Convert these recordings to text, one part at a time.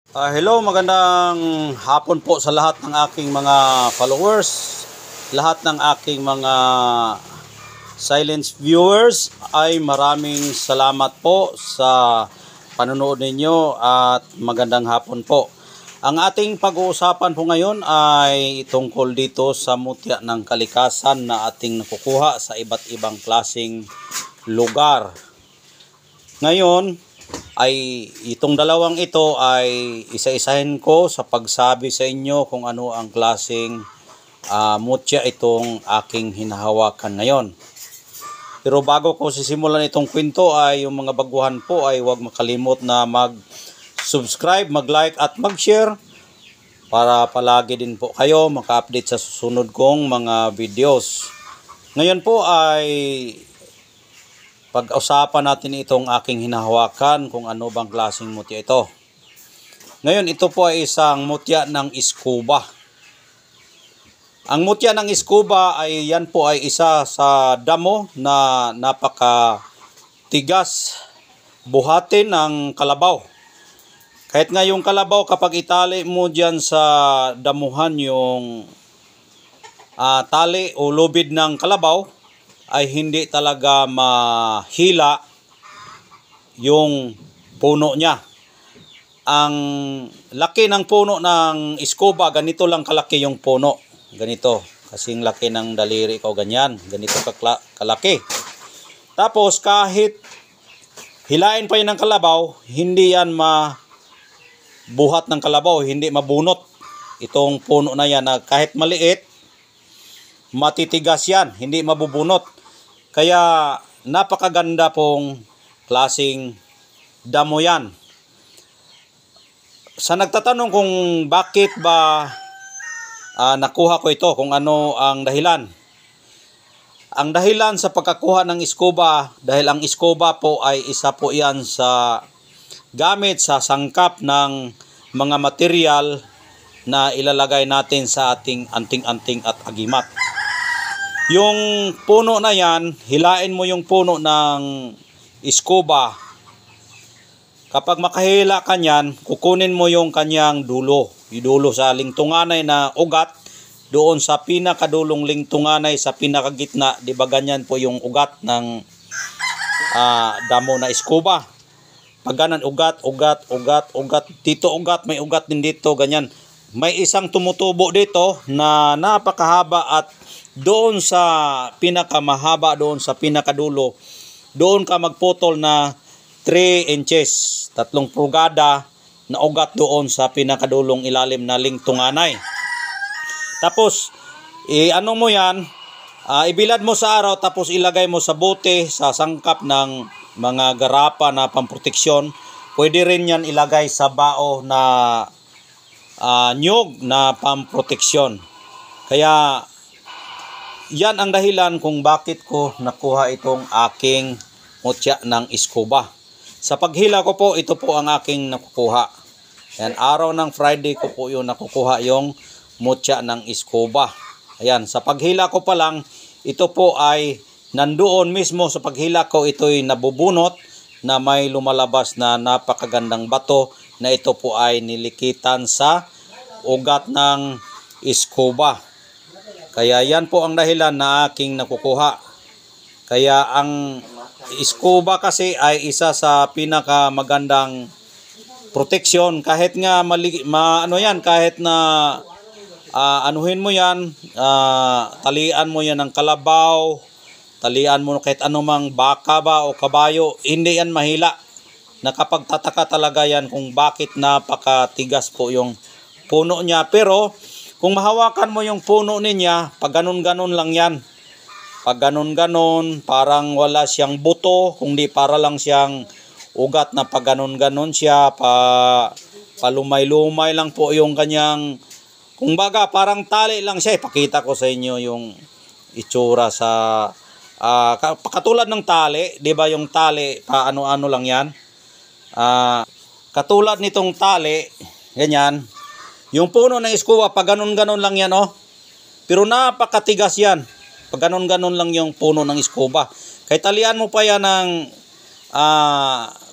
Hello, magandang hapon po sa lahat ng aking mga followers, lahat ng aking mga silent viewers. Ay maraming salamat po sa panonood ninyo at magandang hapon po. Ang ating pag-uusapan po ngayon ay tungkol dito sa mutya ng kalikasan na ating nakukuha sa iba't ibang klaseng lugar. Ngayon ay itong dalawang ito ay isa-isahin ko sa pagsabi sa inyo kung ano ang klaseng mutya itong aking hinahawakan ngayon. Pero bago ko sisimulan itong kwento ay yung mga baguhan po ay huwag makalimot na mag-subscribe, mag-like at mag-share para palagi din po kayo maka-update sa susunod kong mga videos. Ngayon po ay pag-usapan natin itong aking hinahawakan kung ano bang klaseng mutya ito. Ngayon ito po ay isang mutya ng scuba. Ang mutya ng scuba ay yan po ay isa sa damo na napakatigas buhatin ng kalabaw. Kahit nga yung kalabaw kapag itali mo dyan sa damuhan yung tali o lubid ng kalabaw, ay hindi talaga mahila yung puno niya. Ang laki ng puno ng scuba, ganito lang kalaki yung puno. Ganito, kasing laki ng daliri ko, ganyan. Ganito kalaki. Tapos kahit hilain pa yun ng kalabaw, hindi yan mabuhat ng kalabaw, hindi mabunot. Itong puno na yan na kahit maliit, matitigas yan, hindi mabubunot. Kaya napakaganda pong klaseng damo yan. Sa nagtatanong kung bakit ba nakuha ko ito, kung ano ang dahilan. Ang dahilan sa pagkakuha ng scuba, dahil ang scuba po ay isa po yan sa gamit sa sangkap ng mga material na ilalagay natin sa ating anting-anting at agimat. Yung puno na yan, hilain mo yung puno ng scuba. Kapag makahila ka niyan, kukunin mo yung kanyang dulo. Yung dulo sa lingtunganay na ugat, doon sa pinakadulong lingtunganay sa pinakagitna, di ba ganyan po yung ugat ng damo na scuba. Pag ganan, ugat, dito ugat, may ugat din dito, ganyan. May isang tumutubo dito na napakahaba at doon sa pinakamahaba, doon sa pinakadulo, doon ka magputol na 3 inches, 3 pulgada na ugat doon sa pinakadulong ilalim na lingtunganay. Tapos, ano mo yan, ibilad mo sa araw, tapos ilagay mo sa bote, sa sangkap ng mga garapa na pamproteksyon. Pwede rin yan ilagay sa bao na nyug na pamproteksyon. Kaya yan ang dahilan kung bakit ko nakuha itong aking mutya ng scuba. Sa paghila ko po, ito po ang aking nakukuha. Yan, araw ng Friday ko po yung nakukuha yung mutya ng scuba. Ayan, sa paghila ko pa lang, ito po ay nandoon mismo sa paghila ko, ito'y nabubunot na may lumalabas na napakagandang bato na ito po ay nilikitan sa ugat ng scuba. Kaya yan po ang dahilan na aking nakukuha. Kaya ang scuba kasi ay isa sa pinakamagandang proteksyon. Kahit nga kahit na anuhin mo yan, talian mo yan ng kalabaw, talian mo kahit anumang baka ba o kabayo, hindi yan mahila. Nakapagtataka talaga yan kung bakit napakatigas po yung puno niya. Pero kung mahawakan mo yung puno niya, pag ganun-ganun lang yan. Pag ganun-ganun, parang wala siyang buto, kundi para lang siyang ugat na pag ganun-ganun siya, palumay-lumay lang po yung kanyang, kung baga parang tali lang siya. Ipakita ko sa inyo yung itsura sa, katulad ng tali, di ba yung tali, paano-ano lang yan. Katulad nitong tali, ganyan. Yung puno ng scuba, pag ganun-ganun lang yan, oh. Pero napakatigas yan. Pag ganun-ganun lang yung puno ng scuba. Kahit talian mo pa yan ng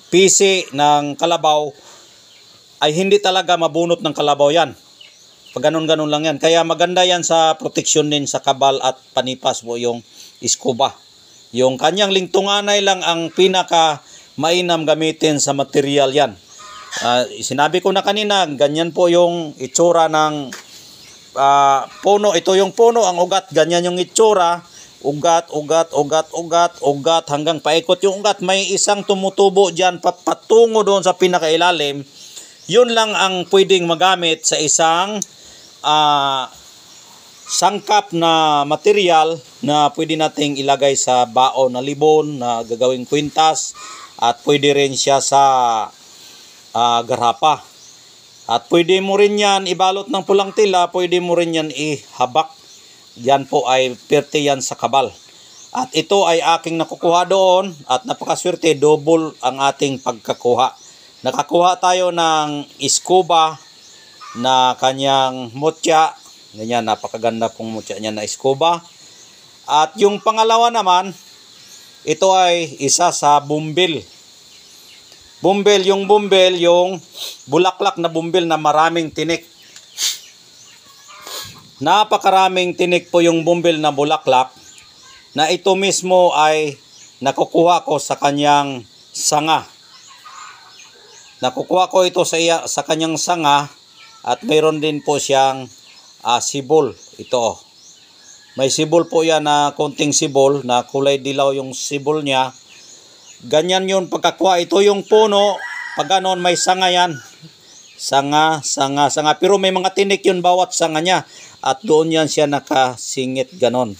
pisi ng kalabaw, ay hindi talaga mabunot ng kalabaw yan. Pag ganun-ganun lang yan. Kaya maganda yan sa proteksyon din sa kabal at panipas po yung scuba. Yung kanyang lingtunganay lang ang pinaka mainam gamitin sa material yan. Sinabi ko na kanina, ganyan po yung itsura ng puno. Ito yung puno, ang ugat, ganyan yung itsura. Ugat hanggang paikot yung ugat. May isang tumutubo dyan patungo doon sa pinakailalim. Yun lang ang pwedeng magamit sa isang sangkap na material na pwede nating ilagay sa baon na libon na gagawing kwintas, at pwede rin siya sa garapa. At pwede mo rin yan ibalot ng pulang tela, pwede mo rin yan ihabak. Yan po ay perte yan sa kabal. At ito ay aking nakukuha doon at napakaswerte, double ang ating pagkakuha. Nakakuha tayo ng scuba na kanyang mutya. Ganyan, napakaganda pong mutya niya na scuba. At yung pangalawa naman, ito ay isa sa bumbil. Yung bulaklak na bumbil na maraming tinik. Napakaraming tinik po yung bumbil na bulaklak, na ito mismo ay nakukuha ko sa kanyang sanga. Nakukuha ko ito sa kanyang sanga, at mayroon din po siyang sibol. Ito. May sibol po yan na konting sibol na kulay dilaw yung sibol niya. Ganyan yun pagkakuha. Ito yung puno. Pag ganon may sanga yan. Sanga. Pero may mga tinik yun bawat sanga niya. At doon yan siya nakasingit ganon.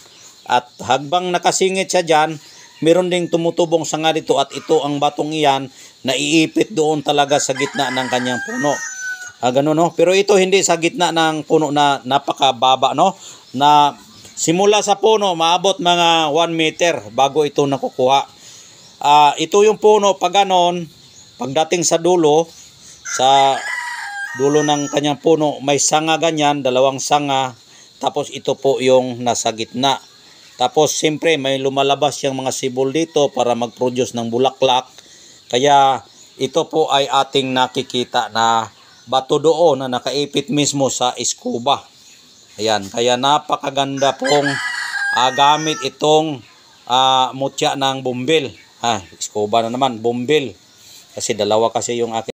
At habang nakasingit siya dyan, meron ding tumutubong sanga dito. At ito ang batong iyan na iipit doon talaga sa gitna ng kanyang puno. Ganun, no? Pero ito hindi sa gitna ng puno na napakababa, no? Na simula sa puno, maabot mga 1 meter bago ito nakukuha. Ito yung puno, pag ganon, pagdating sa dulo ng kanyang puno, may sanga ganyan, 2 sanga, tapos ito po yung nasa gitna. Tapos siyempre may lumalabas yung mga sibol dito para mag-produce ng bulaklak. Kaya ito po ay ating nakikita na bato doon na nakaipit mismo sa scuba. Ayan, kaya napakaganda pong gamit itong mutya ng bumbil. Scuba na naman, bumbil. Kasi dalawa kasi yung akin.